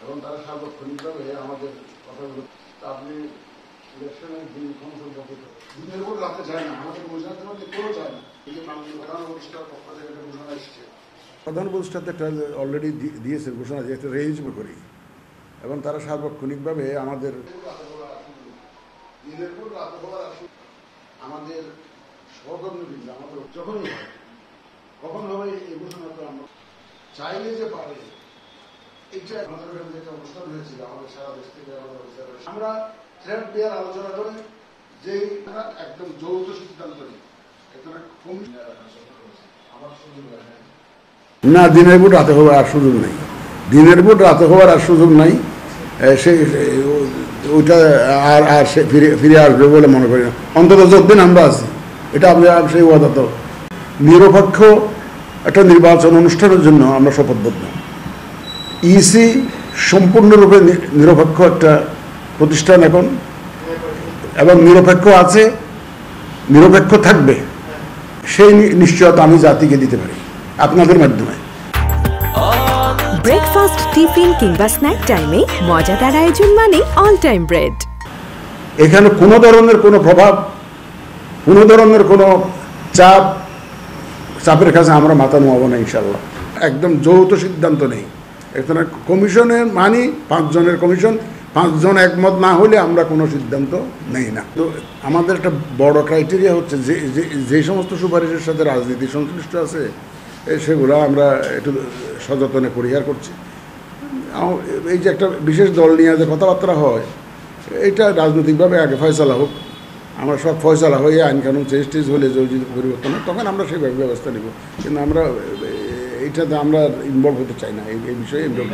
এবং তারা সার্বক্ষণিকভাবে আমাদের কথাগুলো আপনি ইলেকশনের দিন সম্পর্কিত দিনের উপর রাখতে চায় না, আমাদের বোঝাতে পারলে কেউ চায় না। এই যে মাননীয় প্রধান উপদেষ্টার পক্ষ থেকে একটা ঘোষণা এসছে, প্রধান উপদেষ্টাতে একটা অলরেডি দিয়েছেন ঘোষণা যে একটা রেঞ্জ করি এবং তারা সার্বক্ষণিকভাবে আমাদের দিনের পর রাত হওয়ার আমাদের সহকর্মীবৃন্দ আমাদের যখনই হয় কখন হবে এই ঘোষণা তো আমরা চাইলে যে পারে। এইটা আমাদের যেটা অনুষ্ঠান হয়েছিল আমাদের সারা দেশ থেকে আমরা থ্রেড দেওয়ার আলোচনা করে যে একদম যৌথ সিদ্ধান্ত নিই না, দিনের ভোট রাতে হওয়ার আর সুযোগ নেই, দিনের ভোট রাতে হওয়ার আর সুযোগ নাই। সেই ওইটা আর আর সে ফিরে আসবে বলে মনে করি না, অন্তত যতদিন আমরা আছি। এটা আমরা সেই ওয়াদা তো নিরপেক্ষ একটা নির্বাচন অনুষ্ঠানের জন্য আমরা শপথবদ্ধ। ইসি সম্পূর্ণরূপে নিরপেক্ষ একটা প্রতিষ্ঠান এখন, এবং নিরপেক্ষ আছে, নিরপেক্ষ থাকবে, সেই নিশ্চয়তা আমি জাতিকে দিতে পারি আপনাদের মাধ্যমে। ব্রেকফাস্ট, টিফিন কিংবা স্ন্যাক টাইমে মজাদার আয়োজন মানে অল টাইম ব্রেড। এখানে কোনো ধরনের কোনো প্রভাব, কোনো ধরনের কোনো চাপের কাছে আমরা মাথা নোয়াবো না ইনশাল্লাহ। একদম যৌথ সিদ্ধান্ত নেই এখানে। কমিশনের মানি 5 জনের কমিশন, 5 জন একমত না হলে আমরা কোনো সিদ্ধান্ত নেই না। তো আমাদের একটা বড় ক্রাইটেরিয়া হচ্ছে যে সমস্ত সুপারিশের সাথে রাজনীতি সংশ্লিষ্ট আছে সেগুলো আমরা একটু সযত্নে পরিহার করছি। এই যে একটা বিশেষ দল নিয়ে যে কথাবার্তা হয়, এটা রাজনৈতিকভাবে আগে ফয়সালা হোক, আমরা সব ফয়সালা হয়ে আইন কানুন চেষ্টেজ হলে যদি পরিবর্তন হয় তখন আমরা সেইভাবে ব্যবস্থা নেব, কিন্তু আমরা এইটাতে আমরা ইনভলভ হতে চাই না, এই বিষয়ে ইনভলভ।